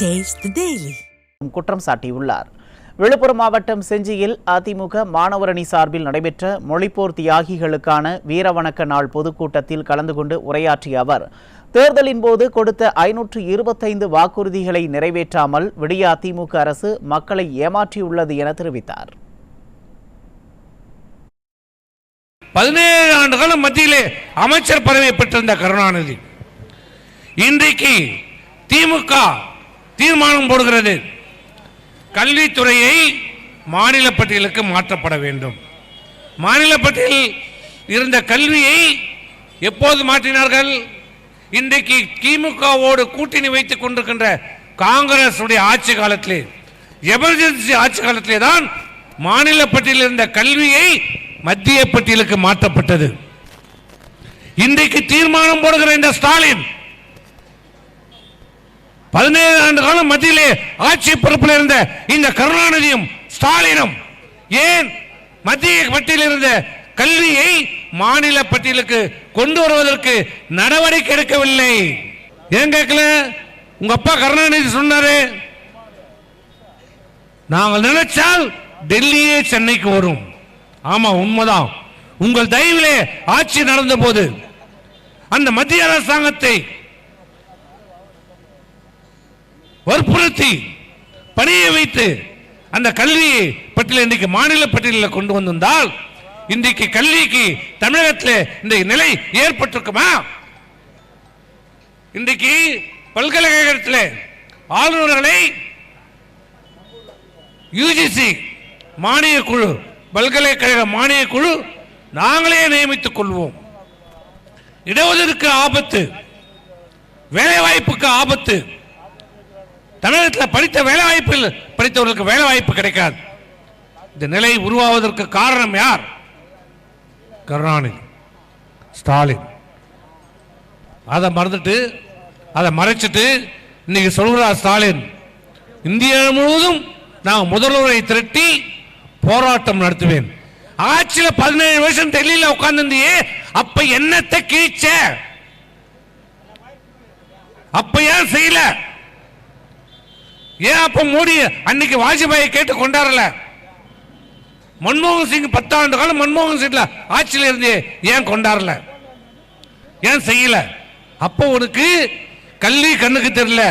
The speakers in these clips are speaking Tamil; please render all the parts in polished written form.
Taste the Daily. குற்றம் சாட்டியுள்ளார். விழுப்புரம் மாவட்டம் செஞ்சியில் அதிமுக மாணவரணி சார்பில் நடைபெற்ற மொழிப்போர் தியாகிகளுக்கான வீரவணக்க நாள் பொதுக்கூட்டத்தில் கலந்து கொண்டு உரையாற்றிய அவர், தேர்தலின் போது கொடுத்த 525 வாக்குறுதிகளை நிறைவேற்றாமல் விடிய அதிமுக அரசு மக்களை ஏமாற்றியுள்ளது என தெரிவித்தார். 17 ஆண்டுகள் மத்தியிலே அமைச்சர் பதவியை பெற்றிருந்த கருணாநிதி இன்றைக்கு திமுக தீர்மானம் போடுகிறது, கல்வித்துறையை மாநில பட்டியலுக்கு மாற்றப்பட வேண்டும். மாநில பட்டியலில் இருந்த கல்வியை எப்போது மாற்றினார்கள்? இன்றைக்கு திமுகவோடு கூட்டணி வைத்துக் கொண்டிருக்கின்ற காங்கிரஸ் ஆட்சி காலத்திலே, எமர்ஜென்சி ஆட்சி காலத்திலே தான் மாநில பட்டியலில் இருந்த கல்வியை மத்திய பட்டியலுக்கு மாற்றப்பட்டது. இன்றைக்கு தீர்மானம் போடுகிற இந்த ஸ்டாலின் 17 ஆண்டு காலம் மத்தியிலே ஆட்சி பொறுப்பில் இருந்த இந்த கருணாநிதியும் ஸ்டாலினும் ஏன் மத்திய பட்டியலில் இருந்த கல்வியை மாநில பட்டியலுக்கு கொண்டு வருவதற்கு நடவடிக்கை எடுக்கவில்லை? ஏன் கேட்கல? உங்க அப்பா கருணாநிதி சொன்னாரு, நாங்கள் நினைச்சால் டெல்லியே சென்னைக்கு வரும். ஆமா, உண்மைதான். உங்கள் தயவிலே ஆட்சி நடந்த போது அந்த மத்திய அரசாங்கத்தை வற்புறுத்தி பணியை வைத்து அந்த கல்வி பட்டியல் இன்றைக்கு மாநில பட்டியலில் கொண்டு வந்திருந்தால் இன்றைக்கு கல்விக்கு தமிழகத்தில் இந்த நிலை ஏற்பட்டிருக்குமா? இன்றைக்கு பல்கலைக்கழகத்தில் ஆளுநர்களை யுஜிசி மானிய குழு, பல்கலைக்கழக மானிய குழு நாங்களே நியமித்துக் கொள்வோம். இடஒதுக்கு ஆபத்து, வேலைவாய்ப்புக்கு ஆபத்து. தமிழகத்தில் படித்த வேலைவாய்ப்பில் படித்தவர்களுக்கு வேலை வாய்ப்பு கிடைக்காது. இந்த நிலை உருவாவதற்கு காரணம் யார்? கருணாநிதி, ஸ்டாலின். அதை மறந்துட்டு, அதை மறைச்சிட்டு இன்னைக்கு சொல்கிறார் ஸ்டாலின், இந்தியா முழுவதும் நான் முதல்வரை திரட்டி போராட்டம் நடத்துவேன். ஆட்சியில் 17 வருஷம் டெல்லியில் உட்கார்ந்திருந்தியே, அப்ப என்னத்தை கீழ்ச்ச? அப்ப ஏன் செய்யல? ஏன் அப்ப மோடி அன்னைக்கு வாஜ்பாயை கேட்டு கொண்டாடல? மன்மோகன் சிங் 10 ஆண்டு காலம் மன்மோகன் சிங்ல ஆட்சியில் இருந்து ஏன் கொண்டாடல? ஏன் செய்யல? அப்போ உனக்கு கல்வி கண்ணுக்கு தெரியல,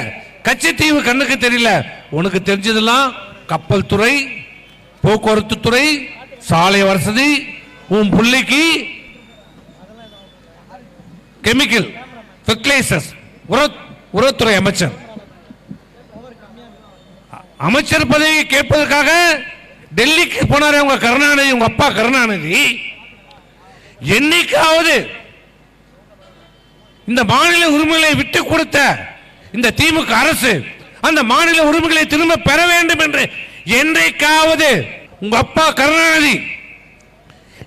கச்சத்தீவு கண்ணுக்கு தெரியல. உனக்கு தெரிஞ்சதெல்லாம் கப்பல் துறை, போக்குவரத்து துறை, சாலை வசதி, உன் பிள்ளைக்கு கெமிக்கல் ஃபெர்டிலைசர்ஸ், உரத்துறை அமைச்சர். அமைச்சர் பதவி கேட்பதற்காக டெல்லிக்கு போனார் உங்க கருணாநிதி, உங்க அப்பா கருணாநிதி. என்னைக்காவது இந்த மாநில உரிமைகளை விட்டு கொடுத்த இந்த திமுக அரசு அந்த மாநில உரிமைகளை திரும்ப பெற வேண்டும் என்று என்றைக்காவது உங்க அப்பா கருணாநிதி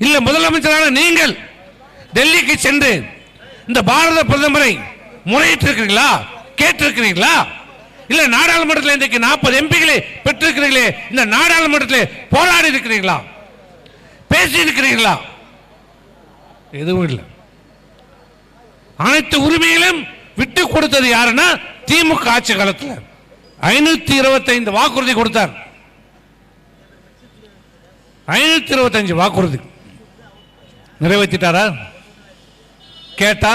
இல்ல முதலமைச்சரான நீங்கள் டெல்லிக்கு சென்று இந்த பாரத பிரதமரை முறையிட்டிருக்கிறீர்களா? கேட்டிருக்கிறீர்களா? இல்ல நாடாளுமன்றத்தில் இன்றைக்கு 40 எம்பிகளை பெற்றிருக்கிறீர்களே, இந்த நாடாளுமன்றத்தில் போராடி இருக்கிறீர்களா? பேசி இருக்கிறீர்களா? எதுவும் இல்லை. அனைத்து உரிமைகளும் விட்டு கொடுத்தது யாருன்னா திமுக ஆட்சி காலத்தில் 525 வாக்குறுதி கொடுத்தார். 525 வாக்குறுதி நிறைவேற்றிட்டாரா? கேட்டா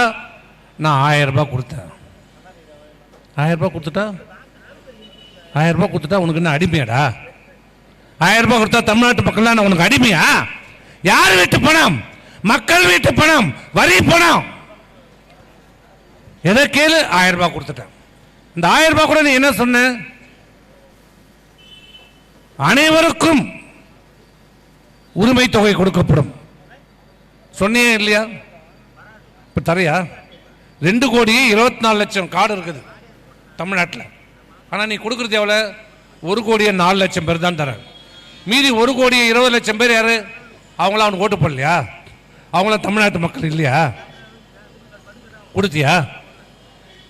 நான் 1000 ரூபாய் கொடுத்தேன். 1000 ரூபாய் கொடுத்துட்டா 1000 ரூபாய் கொடுத்துட்டா உனக்கு என்ன அடிமையாடா? 1000 ரூபாய் கொடுத்தா தமிழ்நாட்டு மக்கள் உனக்கு அடிமையா? யார் வீட்டு பணம்? மக்கள் வீட்டு பணம், வரி பணம். எதை கேளு, 1000 ரூபாய் கொடுத்துட்டேன். இந்த 1000 ரூபாய் கூட நீ என்ன சொன்ன? அனைவருக்கும் உரிமை தொகை கொடுக்கப்படும் சொன்னியே இல்லையா? இப்ப தரையா? 2,24,00,000 கார்டு இருக்குது தமிழ்நாட்டில். ஆனால் நீ கொடுக்குறது எவ்வளோ? 1,04,00,000 பேர் தான் தர. மீதி 1,20,00,000 பேர் யாரு? அவங்கள அவனுக்கு ஓட்டு போடலையா? அவங்கள தமிழ்நாட்டு மக்கள் இல்லையா? கொடுத்தியா?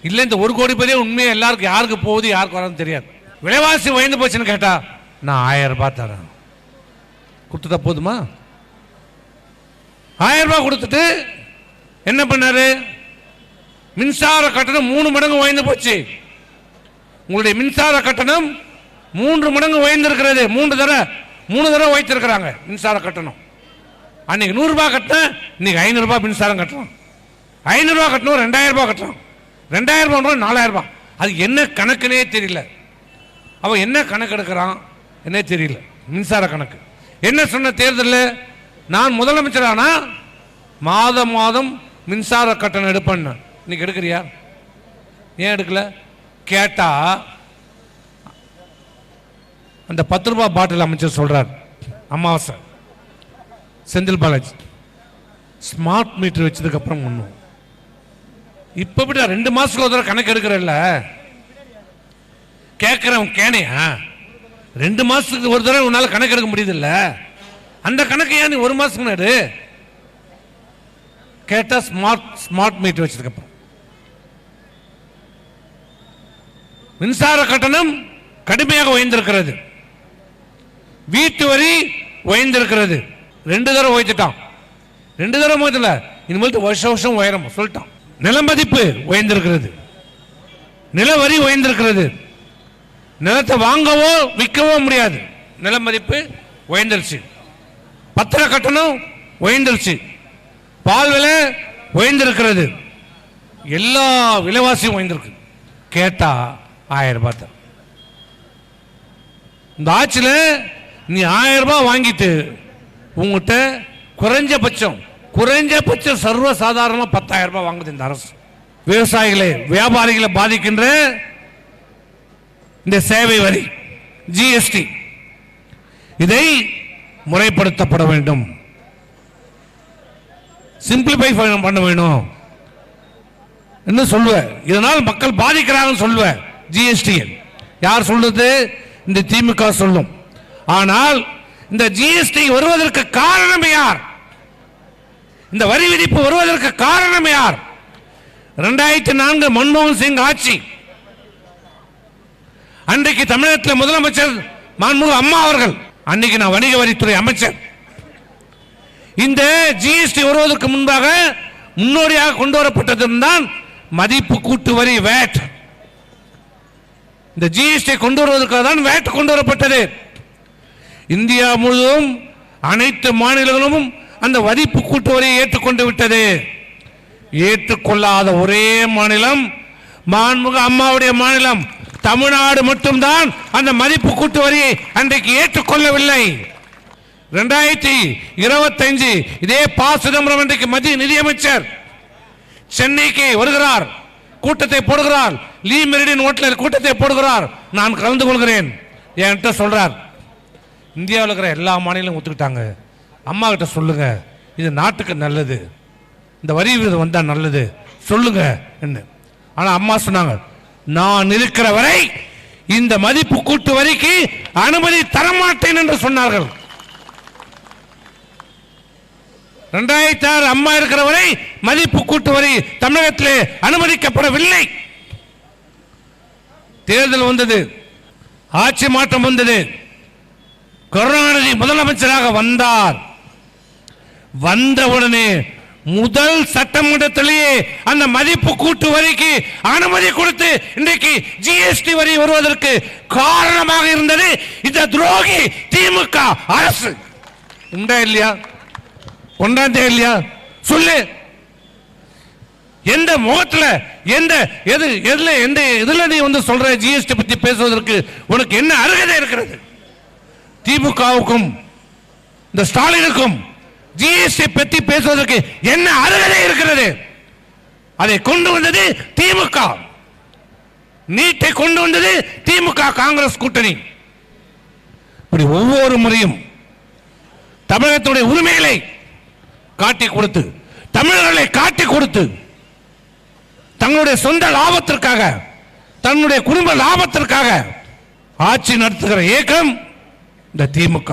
இல்லை. இந்த 1 கோடி பேரே உண்மையாக எல்லாருக்கும் யாருக்கு போகுது யாருக்கு வரான்னு தெரியாது. விலைவாசி உயர்ந்து போச்சுன்னு கேட்டா நான் 1000 ரூபாய் தரேன். கொடுத்துட்டா போதுமா? 1000 ரூபாய் கொடுத்துட்டு என்ன பண்ணாரு? மின்சார கட்டணம் 3 மடங்கு உயர்ந்து போச்சு. உங்களுடைய மின்சார கட்டணம் 3 மடங்கு உயர்ந்திருக்கிறது. 3 தடவை உயர்த்திருக்கிறாங்க மின்சார கட்டணம். அன்னைக்கு 100 ரூபாய் கட்டினேன், இன்னைக்கு 500 ரூபாய் மின்சாரம் கட்டணும். 500 ரூபாய் கட்டணும், 2000 ரூபாய் கட்டணும். 2000 ரூபாய் 4000 ரூபாய். அது என்ன கணக்குனே தெரியல. அவன் என்ன கணக்கு எடுக்கிறான் என்ன தெரியல. மின்சார கணக்கு என்ன சொன்ன தேர்தலில் நான் முதலமைச்சரானா மாதம் மாதம் மின்சார கட்டணம் எடுப்பேன். இன்னைக்கு எடுக்கிறியா? ஏன் எடுக்கல கேட்டா அந்த 10 ரூபாய் பாட்டில் அமைச்சர் சொல்றார், அமாவாசை செந்தில் பாலாஜி ஸ்மார்ட் மீட்டர் வச்சதுக்கு அப்புறம் ஒண்ணும் இப்ப விட 2 மாசத்துக்கு ஒரு தடவை கணக்கு எடுக்கிறல்ல கேட்கிறவன் கேனையா? 2 மாசத்துக்கு ஒரு தடவை உன்னால கணக்கு எடுக்க முடியுது இல்ல? அந்த கணக்கு ஏன் நீ 1 மாசத்துக்கு முன்னாடி கேட்டா ஸ்மார்ட் மீட்டர் வச்சதுக்கு அப்புறம் மின்சார கட்டணம் கடுமையாக உயர்ந்திருக்கிறது. வீட்டு வரி உயர்ந்திருக்கிறது. 2 தடவை உயர்த்திட்டான். 2 தடவை உயர்த்தல, இனிமேல் வருஷம் உயரம் சொல்லிட்டான். நில மதிப்பு உயர்ந்திருக்கிறது, நில வரி உயர்ந்திருக்கிறது. நிலத்தை வாங்கவோ விற்கவோ முடியாது, நில மதிப்பு உயர்ந்துருச்சு. பத்திர கட்டணம் உயர்ந்துருச்சு, பால் விலை உயர்ந்திருக்கிறது, எல்லா விலைவாசியும் உயர்ந்திருக்கு. கேட்டா 1000 ரூபாய் தான். இந்த ஆட்சியில் நீ 1000 ரூபாய் வாங்கிட்டு உங்ககிட்ட குறைஞ்சபட்சம் சர்வ சாதாரணமாக 10,000 ரூபாய் வாங்குது இந்த அரசு. விவசாயிகளை வியாபாரிகளை பாதிக்கின்ற இந்த சேவை வரி ஜிஎஸ்டி இதை முறைப்படுத்தப்பட வேண்டும், சிம்பிளிஃபை பண்ண வேண்டும் என்ன சொல்லுவேன். இதனால் மக்கள் பாதிக்கிறாங்கன்னு சொல்லுவேன். ஜிஎஸ்டி யார் சொல்றது? இந்த திமுக சொல்லும். ஆனால் இந்த ஜிஎஸ்டி வருவதற்கு காரணம் யார்? இந்த வரி விதிப்பு வருவதற்கு காரணம் யார்? 2004 மன்மோகன் சிங் ஆட்சி. அன்றைக்கு தமிழகத்தில் முதலமைச்சர் மாண்புமிகு அம்மா அவர்கள், அன்றைக்கு நான் வணிக வரித்துறை அமைச்சர். இந்த ஜிஎஸ்டி வருவதற்கு முன்பாக முன்னோடியாக கொண்டு வரப்பட்டதுதான் மதிப்பு கூட்டு வரி வேட். இந்த ஜிஎஸ்டி கொண்டு வருவதற்காக தான் வேட் கொண்டு வரப்பட்டது. இந்தியா முழுவதும் அனைத்து மாநிலங்களும் அந்த மதிப்பு கூட்டு வரியை ஏற்றுக்கொண்டு விட்டது. ஏற்றுக்கொள்ளாத ஒரே மாநிலம் மாண்புமிகு அம்மாவுடைய மாநிலம் தமிழ்நாடு மட்டும்தான் அந்த மதிப்பு கூட்டு வரியை அன்றைக்கு ஏற்றுக்கொள்ளவில்லை. 2025 இதே ப. சிதம்பரம் இன்றைக்கு மத்திய நிதியமைச்சர் சென்னைக்கு வருகிறார், கூட்டத்தை போடுகிறார், லீ மெரிடியன் ஹோட்டலில் கூட்டத்தை போடுகிறார். நான் கலந்து கொள்கிறேன். என்கிட்ட சொல்றார், இந்தியாவில் இருக்கிற எல்லா மாநிலங்களும் ஒத்துக்கிட்டாங்க, அம்மா கிட்ட சொல்லுங்க, இது நாட்டுக்கு நல்லது, இந்த வரி விகிதம் வந்தா நல்லது சொல்லுங்க என்ன. ஆனா அம்மா சொன்னாங்க, நான் இருக்கிற வரை இந்த மதிப்பு கூட்டு வரிக்கு அனுமதி தரமாட்டேன் என்று சொன்னார்கள். 2006 அம்மா இருக்கிற வரை மதிப்பு கூட்டு வரி தமிழகத்திலே அனுமதிக்கப்படவில்லை. தேர்தல் வந்தது, ஆட்சி மாற்றம் வந்தது, கருணாநிதி முதலமைச்சராக வந்தார். வந்தவுடனே முதல் சட்டமன்றத்திலேயே அந்த மதிப்பு கூட்டு வரிக்கு அனுமதி கொடுத்து இன்றைக்கு ஜிஎஸ்டி வரி வருவதற்கு காரணமாக இருந்தது இந்த துரோகி திமுக அரசு. உண்டா இல்லையா? கொண்டாந்தே இல்லையா? சொல்லு. எந்த முகத்துல எதுல நீ வந்து சொல்ற ஜிஎஸ்டி பத்தி பேசுவதற்கு உனக்கு என்ன அருகதை இருக்கிறது? திமுகவுக்கும் இந்த ஸ்டாலினுக்கும் ஜிஎஸ்டி பத்தி பேசுவதற்கு என்ன அருகதை இருக்கிறது? அதை கொண்டு வந்தது திமுக, நீட்டை கொண்டு வந்தது திமுக காங்கிரஸ் கூட்டணி. இப்படி ஒவ்வொரு முறையும் தமிழகத்துடைய உரிமைகளை காட்டி கொடுத்து, தமிழர்களை காட்டி கொடுத்து, தங்களுடைய சொந்த லாபத்திற்காக, தன்னுடைய குடும்ப லாபத்திற்காக ஆட்சி நடத்துகிற இயக்கம் இந்த திமுக.